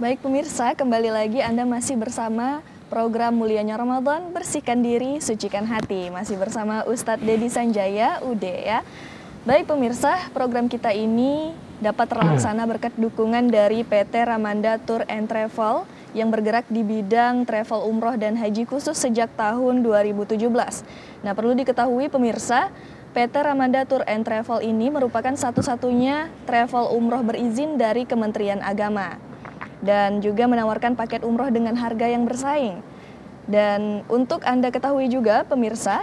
Baik pemirsa, kembali lagi Anda masih bersama program Mulianya Ramadan, Bersihkan Diri, Sucikan Hati. Masih bersama Ustadz Dedi Sanjaya, UD ya. Baik pemirsa, program kita ini dapat terlaksana berkat dukungan dari PT Ramanda Tour and Travel yang bergerak di bidang travel umroh dan haji khusus sejak tahun 2017. Nah, perlu diketahui pemirsa, PT Ramanda Tour and Travel ini merupakan satu-satunya travel umroh berizin dari Kementerian Agama dan juga menawarkan paket umroh dengan harga yang bersaing. Dan untuk Anda ketahui juga pemirsa,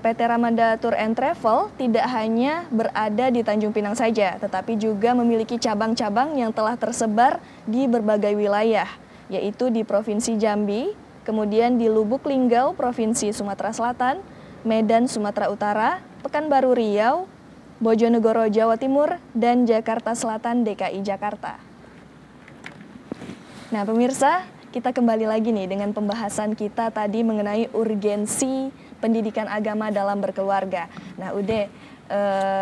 PT Ramanda Tour and Travel tidak hanya berada di Tanjung Pinang saja, tetapi juga memiliki cabang-cabang yang telah tersebar di berbagai wilayah, yaitu di Provinsi Jambi, kemudian di Lubuk Linggau, Provinsi Sumatera Selatan, Medan, Sumatera Utara, Pekanbaru Riau, Bojonegoro Jawa Timur, dan Jakarta Selatan DKI Jakarta. Nah pemirsa, kita kembali lagi nih dengan pembahasan kita tadi mengenai urgensi pendidikan agama dalam berkeluarga. Nah Ude,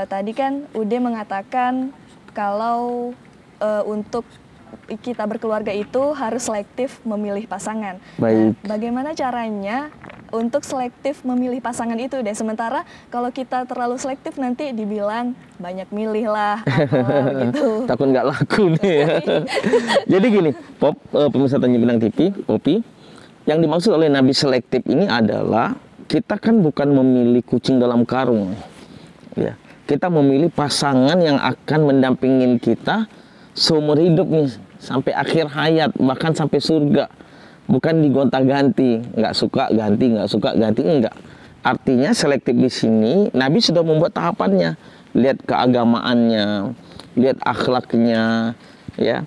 tadi kan Ude mengatakan kalau untuk kita berkeluarga itu harus selektif memilih pasangan. Baik. Nah, bagaimana caranya untuk selektif memilih pasangan itu deh? Sementara kalau kita terlalu selektif nanti dibilang banyak milih lah, gitu. Takut nggak laku nih ya. Jadi gini, pemirsa Tanjung Pinang TV, Popi, yang dimaksud oleh Nabi selektif ini adalah kita kan bukan memilih kucing dalam karung, ya. Kita memilih pasangan yang akan mendampingin kita seumur hidup nih, sampai akhir hayat, bahkan sampai surga. Bukan digonta-ganti, nggak suka ganti, nggak suka ganti, enggak. Artinya selektif di sini, Nabi sudah membuat tahapannya. Lihat keagamaannya, lihat akhlaknya, ya,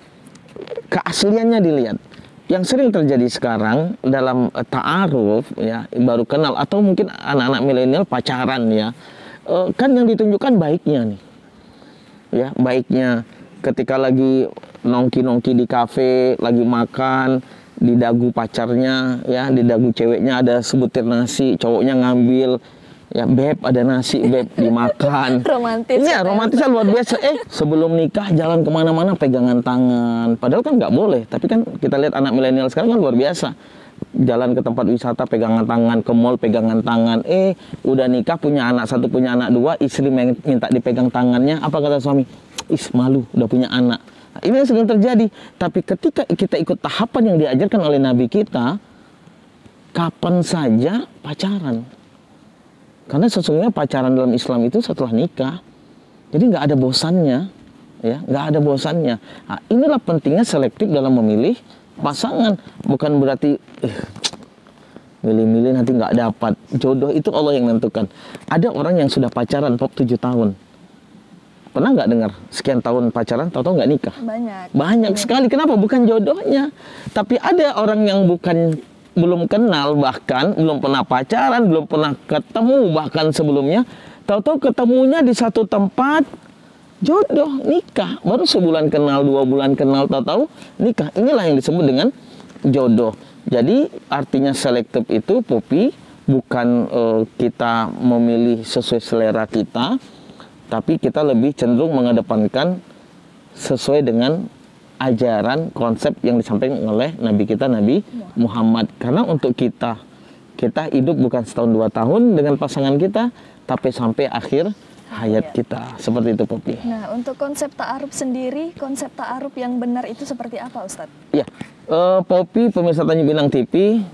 keasliannya dilihat. Yang sering terjadi sekarang dalam ta'aruf, ya, baru kenal atau mungkin anak-anak milenial pacaran, ya, kan yang ditunjukkan baiknya nih, ya, baiknya. Ketika lagi nongki-nongki di kafe, lagi makan, di dagu pacarnya, ya, di dagu ceweknya ada sebutir nasi, cowoknya ngambil, ya, beb ada nasi, beb dimakan. Romantis. Iya, romantisnya luar biasa. Sebelum nikah jalan kemana-mana pegangan tangan. Padahal kan nggak boleh, tapi kan kita lihat anak milenial sekarang kan luar biasa. Jalan ke tempat wisata pegangan tangan, ke mall pegangan tangan. Udah nikah, punya anak satu, punya anak dua, istri minta dipegang tangannya. Apa kata suami? Malu, udah punya anak. Nah, ini yang sedang terjadi. Tapi ketika kita ikut tahapan yang diajarkan oleh Nabi kita, kapan saja pacaran. Karena sesungguhnya pacaran dalam Islam itu setelah nikah. Jadi nggak ada bosannya, ya, nggak ada bosannya. Nah, inilah pentingnya selektif dalam memilih pasangan. Bukan berarti milih-milih nanti nggak dapat. Jodoh itu Allah yang menentukan. Ada orang yang sudah pacaran 7 tahun. Pernah nggak dengar sekian tahun pacaran, tahu-tahu nggak nikah? Banyak sekali. Kenapa? Bukan jodohnya. Tapi ada orang yang belum kenal, bahkan belum pernah pacaran, belum pernah ketemu bahkan sebelumnya, tahu-tahu ketemunya di satu tempat, jodoh, nikah. Baru sebulan kenal, 2 bulan kenal, tahu-tahu nikah. Inilah yang disebut dengan jodoh. Jadi artinya selektif itu, Popi, bukan kita memilih sesuai selera kita, tapi kita lebih cenderung mengedepankan sesuai dengan ajaran, konsep yang disampaikan oleh Nabi kita, Nabi Muhammad. Karena untuk kita hidup bukan setahun 2 tahun dengan pasangan kita, tapi sampai akhir hayat kita. Seperti itu, Popi. Nah, untuk konsep ta'aruf sendiri, konsep ta'aruf yang benar itu seperti apa, Ustadz? Ya, Popi, pemirsa Tanjung Pinang TV,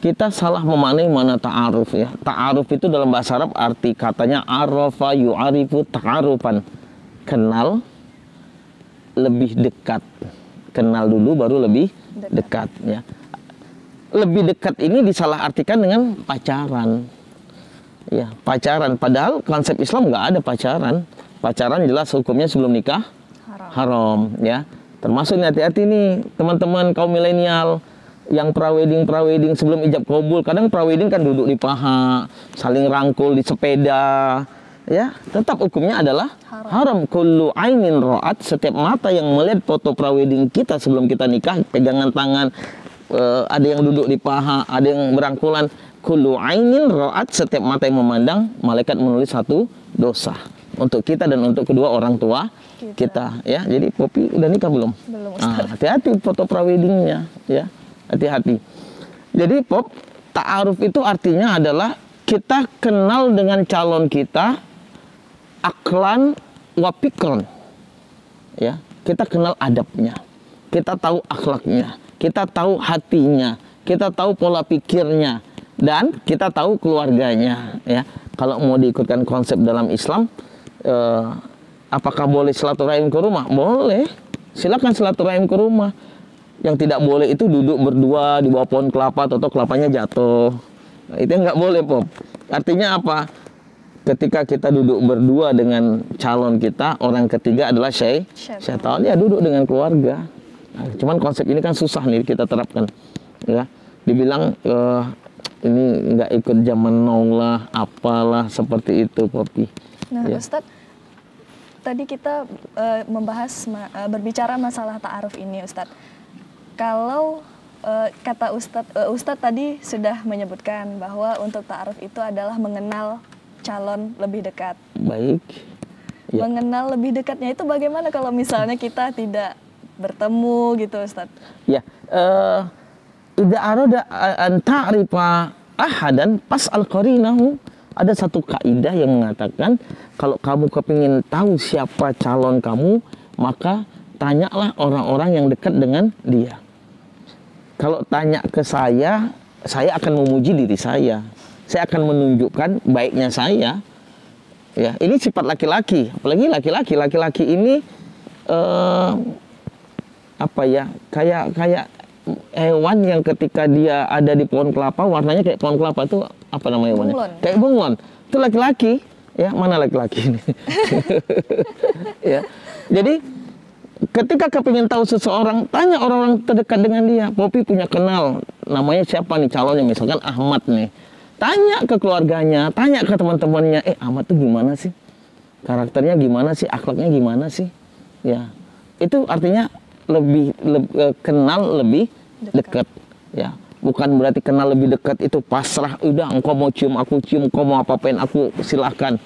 kita salah memaknai mana ta'aruf, ya. Ta'aruf itu dalam bahasa Arab arti katanya arafa yu'arifu ta'arufan. Kenal, lebih dekat. Kenal dulu baru lebih dekat, ya. Lebih dekat ini disalahartikan dengan pacaran. Ya, pacaran. Padahal konsep Islam nggak ada pacaran. Pacaran jelas hukumnya sebelum nikah haram, ya. Termasuk hati-hati nih teman-teman kaum milenial yang prawedding sebelum ijab kabul. Kadang prawedding kan duduk di paha, saling rangkul di sepeda, ya. Tetap hukumnya adalah haram. Kullu ainin ra'at, setiap mata yang melihat foto prawedding kita sebelum kita nikah, pegangan tangan, ada yang duduk di paha, ada yang berangkulan. Kullu ainin ra'at, setiap mata yang memandang, malaikat menulis 1 dosa. untuk kita dan untuk kedua orang tua kita ya. Jadi Popi udah nikah belum? Belum, Ustaz. Hati-hati foto praweddingnya ya, hati-hati. Jadi Pop, ta'aruf itu artinya adalah kita kenal dengan calon kita aklan wa fikron ya, kita kenal adabnya, kita tahu akhlaknya, kita tahu hatinya, kita tahu pola pikirnya, dan kita tahu keluarganya ya. Kalau mau diikutkan konsep dalam Islam, apakah boleh silaturahim ke rumah? Boleh, silakan silaturahim ke rumah. Yang tidak boleh itu duduk berdua di bawah pohon kelapa atau kelapanya jatuh. Nah, itu nggak boleh, Pop. Artinya apa? Ketika kita duduk berdua dengan calon kita, orang ketiga adalah syaitan. Ya duduk dengan keluarga. Nah, cuman konsep ini kan susah nih kita terapkan. Ya, dibilang ini nggak ikut zaman now lah, apalah seperti itu, Popi. Nah, ya. Ustadz, tadi kita berbicara masalah ta'aruf ini, Ustadz. Kalau kata Ustadz tadi sudah menyebutkan bahwa untuk ta'aruf itu adalah mengenal calon lebih dekat. Baik. Ya. Mengenal lebih dekatnya itu bagaimana kalau misalnya kita tidak bertemu gitu, Ustadz? Ya, idza arada an ta'rifa ahadan fas'al qarinahu. Ada satu kaidah yang mengatakan kalau kamu kepingin tahu siapa calon kamu, maka tanyalah orang-orang yang dekat dengan dia. Kalau tanya ke saya akan memuji diri saya. Saya akan menunjukkan baiknya saya. Ya, ini sifat laki-laki. Apalagi laki-laki ini apa ya? Kayak hewan yang ketika dia ada di pohon kelapa, warnanya kayak pohon kelapa itu apa namanya hewannya? Kayak bunglon. Itu laki-laki. Ya, mana laki-laki ini? Ya. Jadi ketika kepingin tahu seseorang, tanya orang-orang terdekat dengan dia. Popi punya kenal, namanya siapa nih calonnya, misalkan Ahmad nih. Tanya ke keluarganya, tanya ke teman-temannya, Ahmad tuh gimana sih? Karakternya gimana sih? Akhlaknya gimana sih? Ya, itu artinya kenal lebih dekat. Ya, bukan berarti kenal lebih dekat itu pasrah. Udah, engkau mau cium aku cium, engkau mau apa-apain aku silahkan.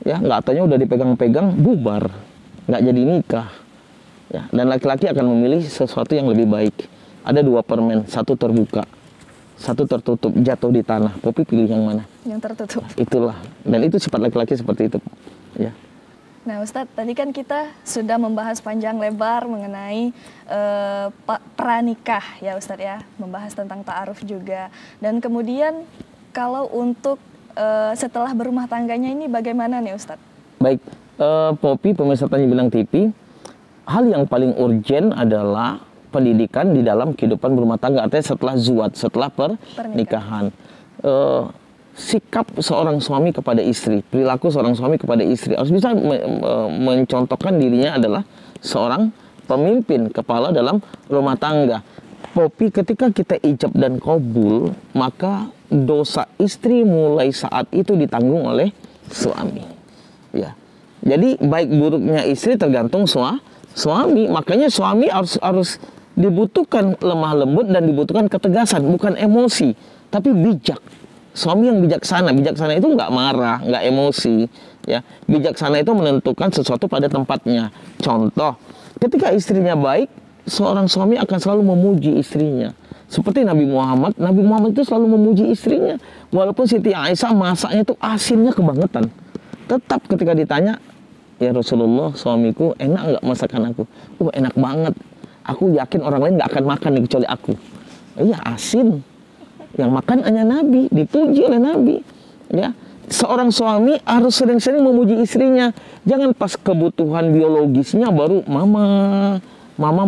Ya, nggak tanya udah dipegang-pegang, bubar, nggak jadi nikah. Ya, dan laki-laki akan memilih sesuatu yang lebih baik. Ada dua permen, satu terbuka, satu tertutup, jatuh di tanah. Popi pilih yang mana? Yang tertutup. Nah, itulah, dan itu sifat laki-laki seperti itu. Ya. Nah, Ustadz, tadi kan kita sudah membahas panjang lebar mengenai pranikah ya, Ustadz ya, membahas tentang ta'aruf juga. Dan kemudian kalau untuk setelah berumah tangganya ini bagaimana nih, Ustadz? Baik, Popi pemirsa Tanya Bilang TV. Hal yang paling urgen adalah pendidikan di dalam kehidupan berumah tangga, artinya setelah zuat, setelah pernikahan. Sikap seorang suami kepada istri, perilaku seorang suami kepada istri harus bisa mencontohkan dirinya adalah seorang pemimpin kepala dalam rumah tangga. Popi, ketika kita ijab dan qabul, maka dosa istri mulai saat itu ditanggung oleh suami. Ya, jadi baik buruknya istri tergantung suami, makanya suami harus dibutuhkan lemah lembut dan dibutuhkan ketegasan, bukan emosi, tapi bijak. Suami yang bijaksana itu nggak marah, nggak emosi, ya. Bijaksana itu menentukan sesuatu pada tempatnya. Contoh, ketika istrinya baik, seorang suami akan selalu memuji istrinya. Seperti Nabi Muhammad itu selalu memuji istrinya. Walaupun Siti Aisyah masaknya itu asinnya kebangetan, tetap ketika ditanya, ya Rasulullah, suamiku enak nggak masakan aku? Enak banget. Aku yakin orang lain nggak akan makan nih kecuali aku. Iya, asin. Yang makan hanya Nabi, dipuji oleh Nabi. Ya, seorang suami harus sering-sering memuji istrinya. Jangan pas kebutuhan biologisnya baru mama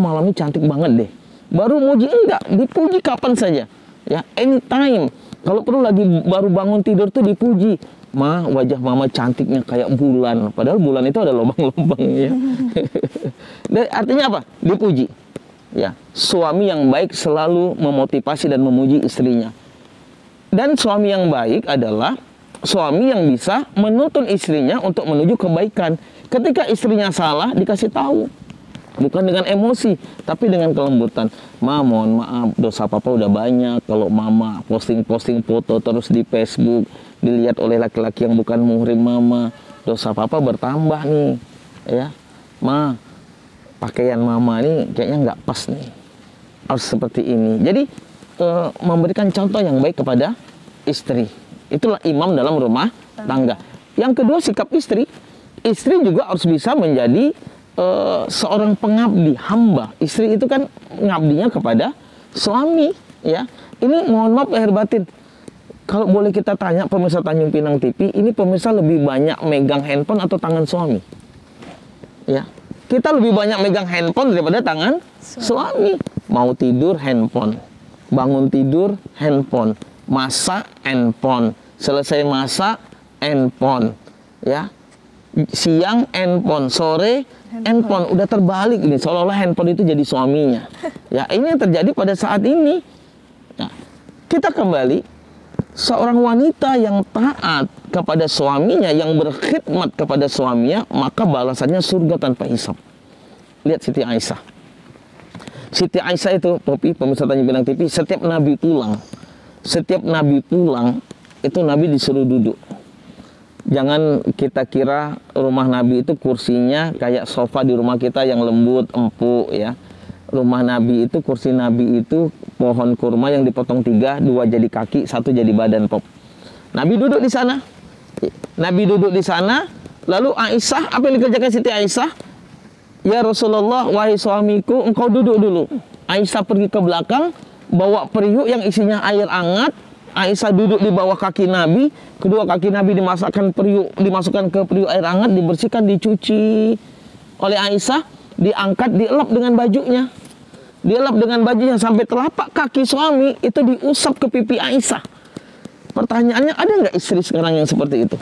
malam ini cantik banget deh. Baru muji, enggak, dipuji kapan saja. Ya, anytime. Kalau perlu lagi baru bangun tidur tuh dipuji. Wajah mama cantiknya kayak bulan. Padahal bulan itu ada lubang-lubang ya. Artinya apa? Dipuji. Ya, suami yang baik selalu memotivasi dan memuji istrinya. Dan suami yang baik adalah suami yang bisa menuntun istrinya untuk menuju kebaikan. Ketika istrinya salah, dikasih tahu. Bukan dengan emosi, tapi dengan kelembutan. Mohon maaf, dosa papa udah banyak. Kalau mama posting-posting foto terus di Facebook, dilihat oleh laki-laki yang bukan muhrim, mama, dosa papa bertambah nih, ya, ma, pakaian mama ini kayaknya nggak pas nih, harus seperti ini. Jadi memberikan contoh yang baik kepada istri, itulah imam dalam rumah tangga. Yang kedua, sikap istri juga harus bisa menjadi seorang pengabdi, hamba. Istri itu kan ngabdinya kepada suami, ya. Ini mohon maaf lahir batin, kalau boleh kita tanya pemirsa Tanjung Pinang TV, ini pemirsa lebih banyak megang handphone atau tangan suami? Ya, kita lebih banyak megang handphone daripada tangan suami. Mau tidur handphone, bangun tidur handphone, masak handphone, selesai masak handphone, ya. Siang handphone, sore handphone. Udah terbalik ini, seolah-olah handphone itu jadi suaminya. Ya, ini yang terjadi pada saat ini. Nah, kita kembali, seorang wanita yang taat kepada suaminya, yang berkhidmat kepada suaminya, maka balasannya surga tanpa hisab. Lihat Siti Aisyah. Siti Aisyah itu, Popi, pemirsa Tanjung Pinang TV, setiap Nabi pulang, itu Nabi disuruh duduk. Jangan kita kira rumah Nabi itu kursinya kayak sofa di rumah kita yang lembut, empuk, ya. Rumah Nabi itu, kursi Nabi itu pohon kurma yang dipotong 3, 2 jadi kaki, 1 jadi badan, Pop. Nabi duduk di sana. Lalu Aisyah, apa yang dikerjakan Siti Aisyah? Ya Rasulullah, wahai suamiku, engkau duduk dulu. Aisyah pergi ke belakang, bawa periuk yang isinya air hangat. Aisyah duduk di bawah kaki Nabi, kedua kaki Nabi dimasukkan ke periuk air hangat, dibersihkan, dicuci oleh Aisyah, diangkat, dielap dengan bajunya. Sampai telapak kaki suami itu diusap ke pipi Aisyah. Pertanyaannya, ada nggak istri sekarang yang seperti itu?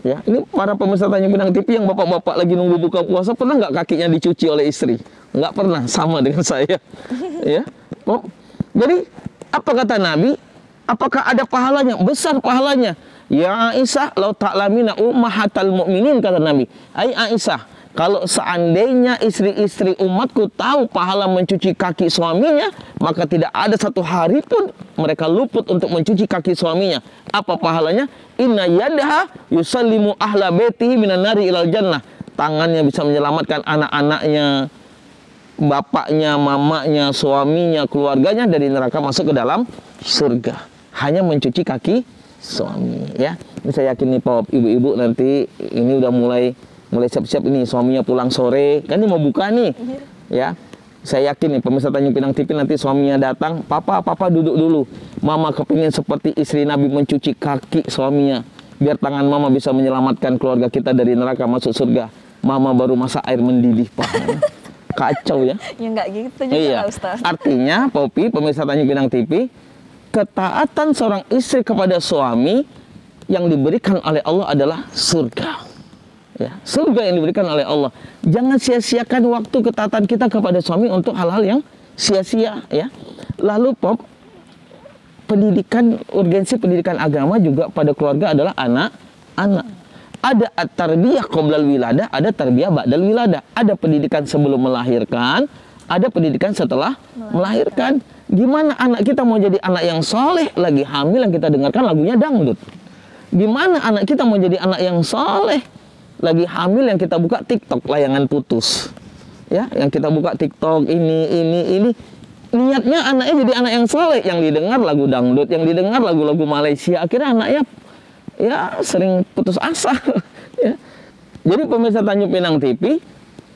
Ya, ini para pemirsa Tanjung Pinang TV yang bapak-bapak lagi nunggu buka puasa, pernah nggak kakinya dicuci oleh istri? Nggak pernah, sama dengan saya. Ya, Pop. Jadi apa kata Nabi? Apakah ada pahalanya? Besar pahalanya. Ya Aisyah, lau ta'lamina ummahatal mu'minin, kata Nabi. Hai Aisyah, kalau seandainya istri-istri umatku tahu pahala mencuci kaki suaminya, maka tidak ada satu hari pun mereka luput untuk mencuci kaki suaminya. Apa pahalanya? Inna yadaha yusallimu ahla baitihi minan nari ilal jannah. Tangannya bisa menyelamatkan anak-anaknya, bapaknya, mamanya, suaminya, keluarganya dari neraka masuk ke dalam surga. Hanya mencuci kaki suami, ya. Ini saya yakin nih Pop, ibu-ibu nanti ini udah mulai siap-siap ini, suaminya pulang sore, kan ini mau buka nih, ya. Saya yakin nih pemirsa Tanjung Pinang TV nanti suaminya datang, papa duduk dulu. Mama kepingin seperti istri Nabi mencuci kaki suaminya, biar tangan mama bisa menyelamatkan keluarga kita dari neraka masuk surga. Mama baru masak air mendidih, Pak. Kacau ya. Ya nggak gitu juga, iya. Ustaz. Artinya, Popi, pemirsa Tanjung Pinang TV, ketaatan seorang istri kepada suami yang diberikan oleh Allah adalah surga. Ya, surga yang diberikan oleh Allah. Jangan sia-siakan waktu ketaatan kita kepada suami untuk hal-hal yang sia-sia, ya. Lalu Pop, urgensi pendidikan agama juga pada keluarga adalah anak-anak. Ada tarbiyah qoblal wiladah, ada tarbiyah ba'dal wiladah. Ada pendidikan sebelum melahirkan, ada pendidikan setelah melahirkan. Gimana anak kita mau jadi anak yang soleh lagi hamil yang kita dengarkan lagunya dangdut? Gimana anak kita mau jadi anak yang soleh lagi hamil yang kita buka TikTok layangan putus? Ya, yang kita buka TikTok ini. Niatnya anaknya jadi anak yang soleh, yang didengar lagu dangdut, yang didengar lagu-lagu Malaysia. Akhirnya anaknya ya sering putus asa. Ya. Jadi pemirsa Tanjung Pinang TV,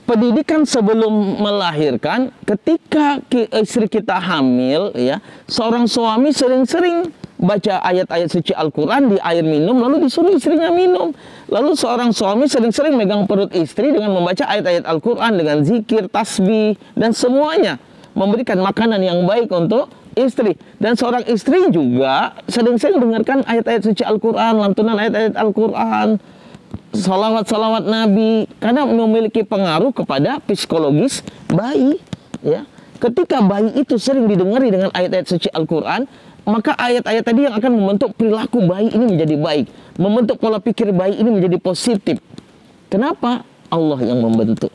pendidikan sebelum melahirkan, ketika istri kita hamil, ya, seorang suami sering-sering baca ayat-ayat suci Al-Quran di air minum, lalu disuruh istrinya minum. Lalu seorang suami sering-sering megang perut istri dengan membaca ayat-ayat Al-Quran, dengan zikir, tasbih, dan semuanya. Memberikan makanan yang baik untuk istri. Dan seorang istri juga sering-sering dengarkan ayat-ayat suci Al-Quran, lantunan ayat-ayat Al-Quran, salawat-salawat Nabi, karena memiliki pengaruh kepada psikologis bayi, ya. Ketika bayi itu sering didengari dengan ayat-ayat suci Al-Quran, maka ayat-ayat tadi yang akan membentuk perilaku bayi ini menjadi baik, membentuk pola pikir bayi ini menjadi positif. Kenapa? Allah yang membentuk.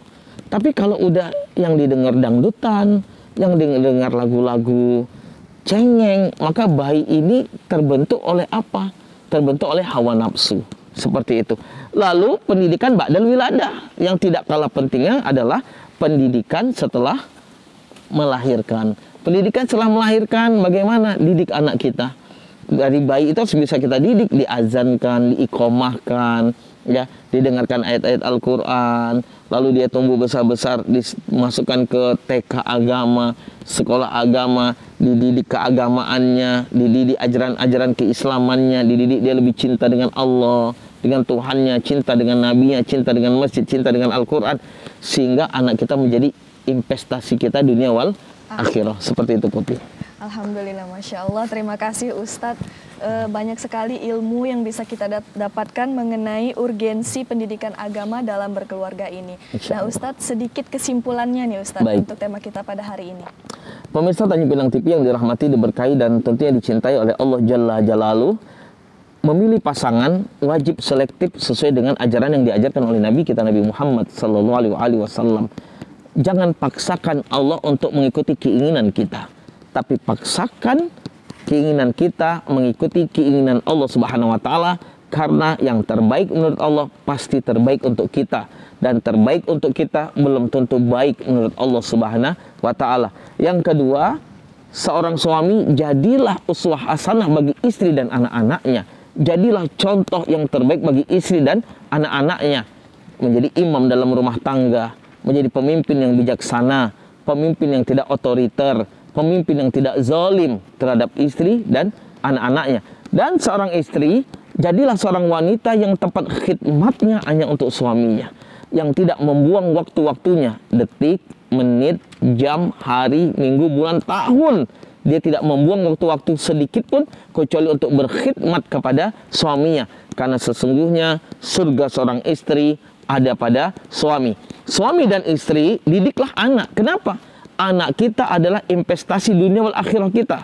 Tapi kalau udah yang didengar dangdutan, yang dengar lagu-lagu cengeng, maka bayi ini terbentuk oleh apa? terbentuk oleh hawa nafsu. Seperti itu. Lalu pendidikan ba'dal wiladah, yang tidak kalah pentingnya adalah pendidikan setelah melahirkan. Pendidikan setelah melahirkan, bagaimana didik anak kita? Dari bayi itu harus bisa kita didik, diazankan, diikomahkan, ya, didengarkan ayat-ayat Al-Quran, lalu dia tumbuh besar-besar, dimasukkan ke TK agama, sekolah agama, dididik keagamaannya, dididik ajaran-ajaran keislamannya, dididik dia lebih cinta dengan Allah, dengan Tuhannya, cinta dengan Nabinya, cinta dengan masjid, cinta dengan Al-Quran, sehingga anak kita menjadi investasi kita dunia wal akhirah. Seperti itu, Popi. Alhamdulillah, Masya Allah. Terima kasih Ustadz. Banyak sekali ilmu yang bisa kita dapatkan mengenai urgensi pendidikan agama dalam berkeluarga ini. Nah Ustadz, sedikit kesimpulannya nih Ustadz. Baik. Untuk tema kita pada hari ini. Pemirsa Tanjung Pinang TV yang dirahmati, diberkahi, dan tentunya dicintai oleh Allah Jalla Jalaluh, memilih pasangan wajib selektif sesuai dengan ajaran yang diajarkan oleh Nabi kita, Nabi Muhammad SAW. Jangan paksakan Allah untuk mengikuti keinginan kita, tapi paksakan keinginan kita mengikuti keinginan Allah Subhanahu wa Ta'ala, karena yang terbaik menurut Allah pasti terbaik untuk kita, dan terbaik untuk kita belum tentu baik menurut Allah Subhanahu wa Ta'ala. Yang kedua, seorang suami jadilah uswah hasanah bagi istri dan anak-anaknya. Jadilah contoh yang terbaik bagi istri dan anak-anaknya, menjadi imam dalam rumah tangga, menjadi pemimpin yang bijaksana, pemimpin yang tidak otoriter, pemimpin yang tidak zalim terhadap istri dan anak-anaknya. Dan seorang istri, jadilah seorang wanita yang tempat khidmatnya hanya untuk suaminya, yang tidak membuang waktu-waktunya, detik, menit, jam, hari, minggu, bulan, tahun. Dia tidak membuang waktu-waktu sedikit pun kecuali untuk berkhidmat kepada suaminya. Karena sesungguhnya surga seorang istri ada pada suami. Suami dan istri, didiklah anak. Kenapa? Anak kita adalah investasi dunia wal akhirah kita.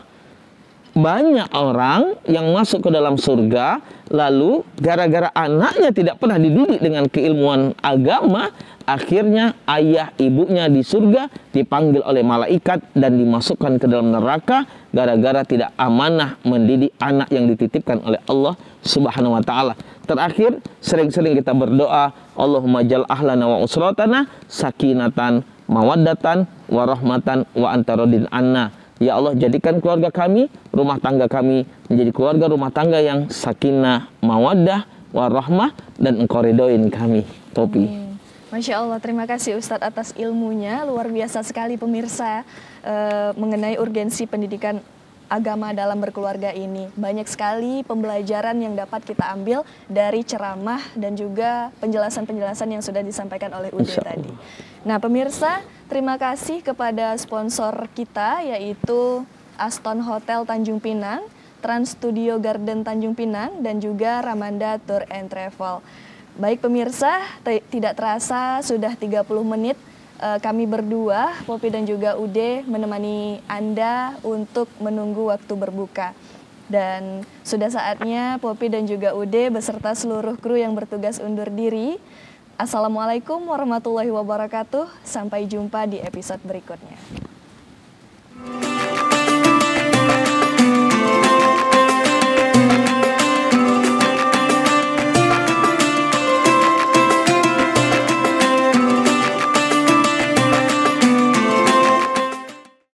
Banyak orang yang masuk ke dalam surga, lalu gara-gara anaknya tidak pernah dididik dengan keilmuan agama, akhirnya ayah ibunya di surga dipanggil oleh malaikat dan dimasukkan ke dalam neraka gara-gara tidak amanah mendidik anak yang dititipkan oleh Allah Subhanahu wa Ta'ala. Terakhir, sering-sering kita berdoa, Allahumma jal ahlana wa usratana sakinatan mawaddatan warahmatan wa antarodin anna. Ya Allah, jadikan keluarga kami, rumah tangga kami menjadi keluarga rumah tangga yang sakinah, mawaddah, warahmah, dan engkau ridhoin kami. Popi. Masya Allah, terima kasih Ustadz atas ilmunya. Luar biasa sekali pemirsa mengenai urgensi pendidikan agama dalam berkeluarga ini. Banyak sekali pembelajaran yang dapat kita ambil dari ceramah dan juga penjelasan-penjelasan yang sudah disampaikan oleh Ude tadi. Nah pemirsa, terima kasih kepada sponsor kita yaitu Aston Hotel Tanjung Pinang, Trans Studio Garden Tanjung Pinang, dan juga Ramanda Tour and Travel. Baik pemirsa, tidak terasa sudah 30 menit kami berdua, Popi dan juga Ude, menemani Anda untuk menunggu waktu berbuka. Dan sudah saatnya Popi dan juga Ude beserta seluruh kru yang bertugas undur diri. Assalamualaikum warahmatullahi wabarakatuh. Sampai jumpa di episode berikutnya.